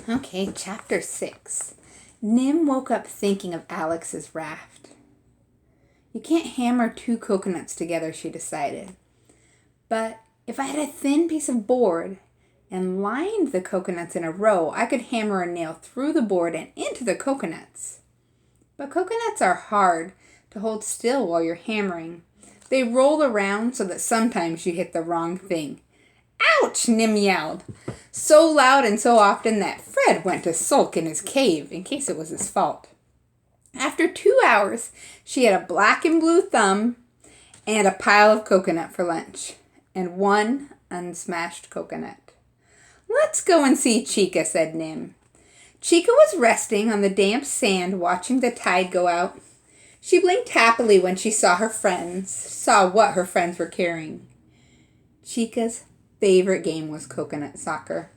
Okay, chapter 6. Nim woke up thinking of Alex's raft. You can't hammer two coconuts together, she decided. But if I had a thin piece of board and lined the coconuts in a row, I could hammer a nail through the board and into the coconuts. But coconuts are hard to hold still while you're hammering. They roll around so that sometimes you hit the wrong thing. Ouch! Nim yelled, so loud and so often that Fred went to sulk in his cave in case it was his fault. After 2 hours, she had a black and blue thumb and a pile of coconut for lunch, and one unsmashed coconut. Let's go and see Chica, said Nim. Chica was resting on the damp sand watching the tide go out. She blinked happily when she saw what her friends were carrying. Chica's favorite game was coconut soccer.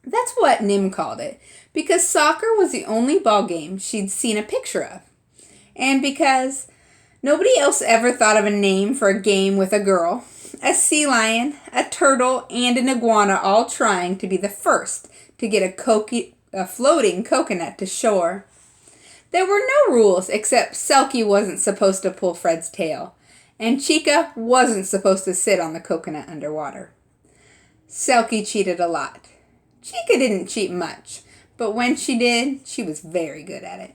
That's what Nim called it, because soccer was the only ball game she'd seen a picture of. And because nobody else ever thought of a name for a game with a girl, a sea lion, a turtle, and an iguana all trying to be the first to get a floating coconut to shore. There were no rules except Selkie wasn't supposed to pull Fred's tail, and Chica wasn't supposed to sit on the coconut underwater. Selkie cheated a lot. Chica didn't cheat much, but when she did, she was very good at it.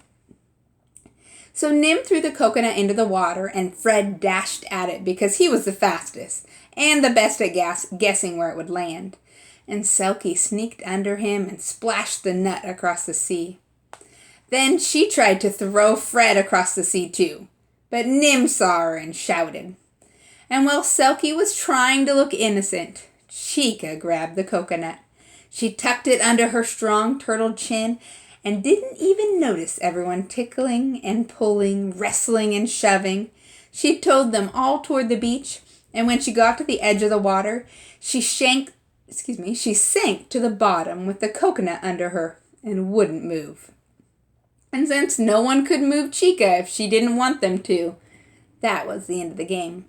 So Nim threw the coconut into the water, and Fred dashed at it because he was the fastest and the best at guessing where it would land. And Selkie sneaked under him and splashed the nut across the sea. Then she tried to throw Fred across the sea too, but Nim saw her and shouted. And while Selkie was trying to look innocent, Chica grabbed the coconut. She tucked it under her strong turtle chin and didn't even notice everyone tickling and pulling, wrestling and shoving. She towed them all toward the beach, and when she got to the edge of the water, she sank to the bottom with the coconut under her and wouldn't move. And since no one could move Chica if she didn't want them to, that was the end of the game.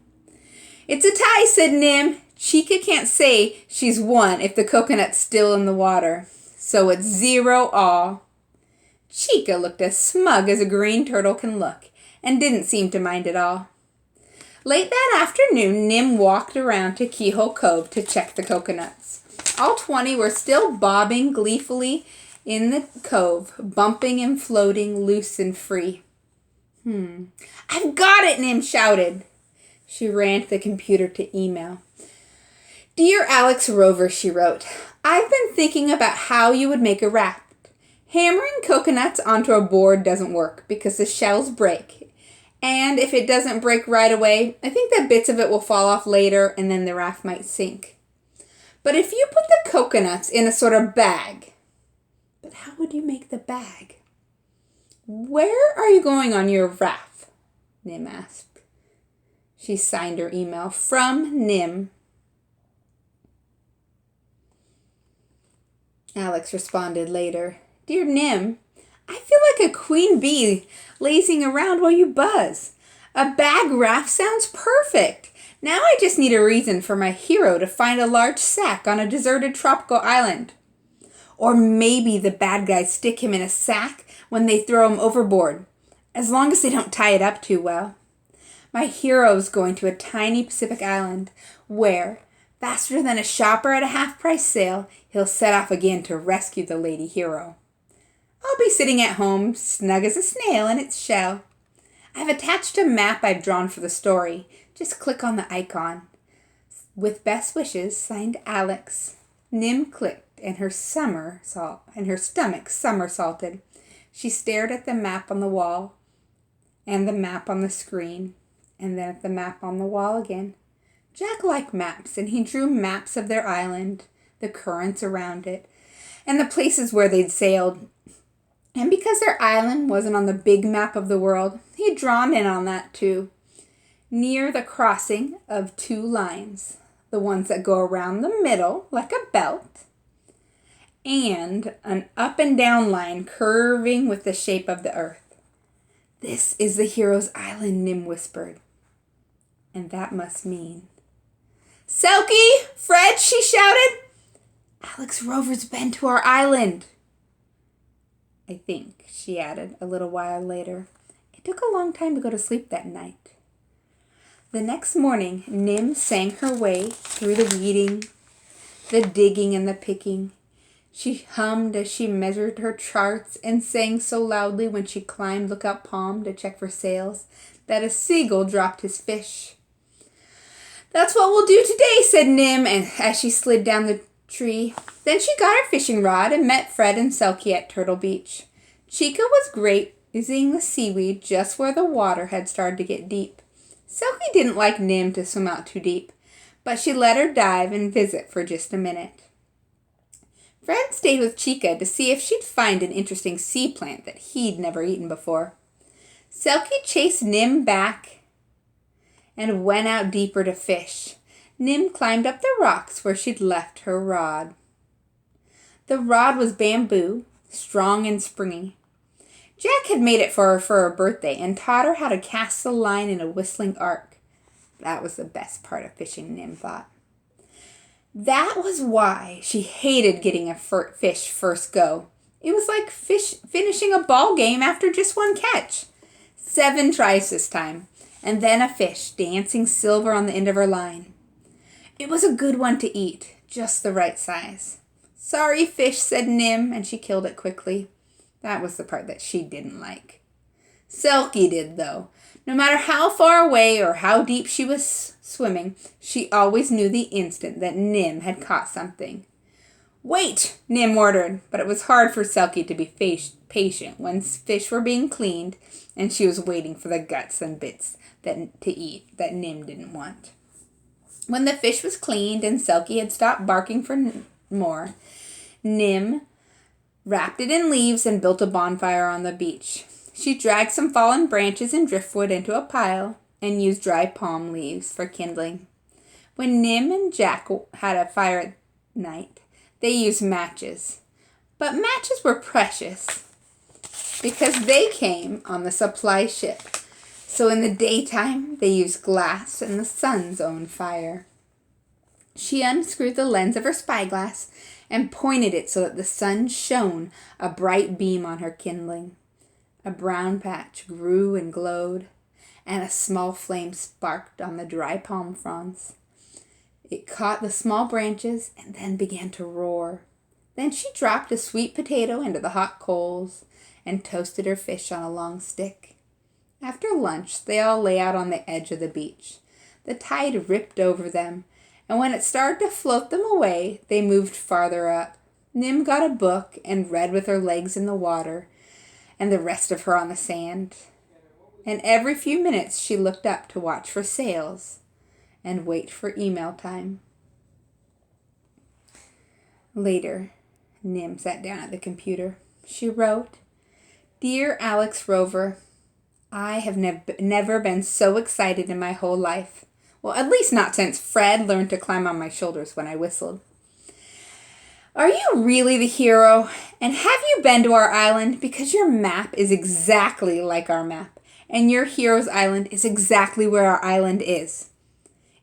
It's a tie, said Nim. Chica can't say she's won if the coconut's still in the water, so it's 0-all. Chica looked as smug as a green turtle can look, and didn't seem to mind at all. Late that afternoon, Nim walked around to Keyhole Cove to check the coconuts. All 20 were still bobbing gleefully in the cove, bumping and floating loose and free. I've got it, Nim shouted. She ran to the computer to email. Dear Alex Rover, she wrote, I've been thinking about how you would make a raft. Hammering coconuts onto a board doesn't work because the shells break. And if it doesn't break right away, I think that bits of it will fall off later and then the raft might sink. But if you put the coconuts in a sort of bag, but how would you make the bag? Where are you going on your raft? Nim asked. She signed her email, from Nim. Alex responded later, Dear Nim, I feel like a queen bee lazing around while you buzz. A bag raft sounds perfect. Now I just need a reason for my hero to find a large sack on a deserted tropical island. Or maybe the bad guys stick him in a sack when they throw him overboard, as long as they don't tie it up too well. My hero's going to a tiny Pacific island where, faster than a shopper at a half-price sale, he'll set off again to rescue the lady hero. I'll be sitting at home, snug as a snail in its shell. I've attached a map I've drawn for the story. Just click on the icon. With best wishes, signed Alex. Nim clicked, and her stomach somersaulted. She stared at the map on the wall, and the map on the screen, and then at the map on the wall again. Jack liked maps, and he drew maps of their island, the currents around it, and the places where they'd sailed. And because their island wasn't on the big map of the world, he'd drawn in on that too. Near the crossing of two lines, the ones that go around the middle like a belt, and an up and down line curving with the shape of the earth. This is the hero's island, Nim whispered. And that must mean... Selkie! Fred! She shouted. Alex Rover's been to our island. I think, she added a little while later. It took a long time to go to sleep that night. The next morning, Nim sang her way through the weeding, the digging, and the picking. She hummed as she measured her charts and sang so loudly when she climbed Lookout Palm to check for sails that a seagull dropped his fish. "That's what we'll do today," said Nim, and as she slid down the tree. Then she got her fishing rod and met Fred and Selkie at Turtle Beach. Chica was grazing the seaweed just where the water had started to get deep. Selkie didn't like Nim to swim out too deep, but she let her dive and visit for just a minute. Fred stayed with Chica to see if she'd find an interesting sea plant that he'd never eaten before. Selkie chased Nim back and went out deeper to fish. Nim climbed up the rocks where she'd left her rod. The rod was bamboo, strong and springy. Jack had made it for her birthday and taught her how to cast the line in a whistling arc. That was the best part of fishing, Nim thought. That was why she hated getting a fish first go. It was like finishing a ball game after just one catch. 7 tries this time, and then a fish dancing silver on the end of her line. It was a good one to eat, just the right size. "Sorry, fish," said Nim, and she killed it quickly. That was the part that she didn't like. Selkie did, though. No matter how far away or how deep she was swimming, she always knew the instant that Nim had caught something. "Wait," Nim ordered, but it was hard for Selkie to be patient when fish were being cleaned and she was waiting for the guts and bits to eat that Nim didn't want. When the fish was cleaned and Selkie had stopped barking for more, Nim wrapped it in leaves and built a bonfire on the beach. She dragged some fallen branches and driftwood into a pile and used dry palm leaves for kindling. When Nim and Jack had a fire at night, they used matches. But matches were precious because they came on the supply ship. So in the daytime, they used glass and the sun's own fire. She unscrewed the lens of her spyglass and pointed it so that the sun shone a bright beam on her kindling. A brown patch grew and glowed, and a small flame sparked on the dry palm fronds. It caught the small branches and then began to roar. Then she dropped a sweet potato into the hot coals and toasted her fish on a long stick. After lunch, they all lay out on the edge of the beach. The tide ripped over them, and when it started to float them away, they moved farther up. Nim got a book and read with her legs in the water and the rest of her on the sand. And every few minutes she looked up to watch for sails and wait for email time. Later, Nim sat down at the computer. She wrote, "Dear Alex Rover, I have never been so excited in my whole life. Well, at least not since Fred learned to climb on my shoulders when I whistled. Are you really the hero? And have you been to our island? Because your map is exactly like our map. And your hero's island is exactly where our island is.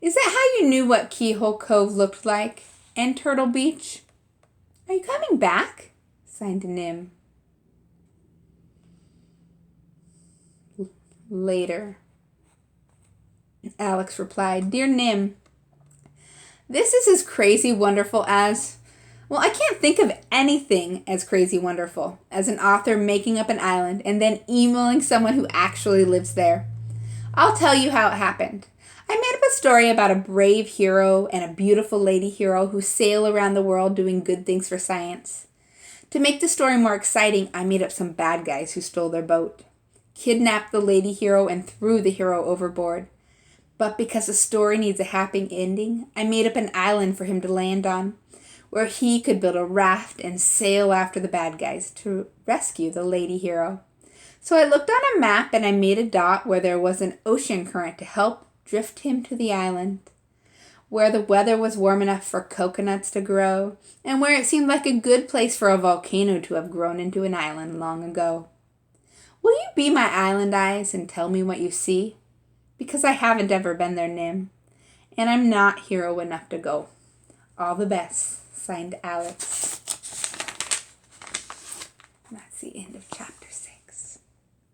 Is that how you knew what Keyhole Cove looked like? And Turtle Beach? Are you coming back?" signed Nim. Later, Alex replied, "Dear Nim, this is as crazy wonderful as... Well, I can't think of anything as crazy wonderful as an author making up an island and then emailing someone who actually lives there. I'll tell you how it happened. I made up a story about a brave hero and a beautiful lady hero who sail around the world doing good things for science. To make the story more exciting, I made up some bad guys who stole their boat, kidnapped the lady hero, and threw the hero overboard. But because the story needs a happy ending, I made up an island for him to land on, where he could build a raft and sail after the bad guys to rescue the lady hero. So I looked on a map and I made a dot where there was an ocean current to help drift him to the island, where the weather was warm enough for coconuts to grow, and where it seemed like a good place for a volcano to have grown into an island long ago. Will you be my island eyes and tell me what you see? Because I haven't ever been there, Nim, and I'm not hero enough to go. All the best," signed Alex. That's the end of chapter.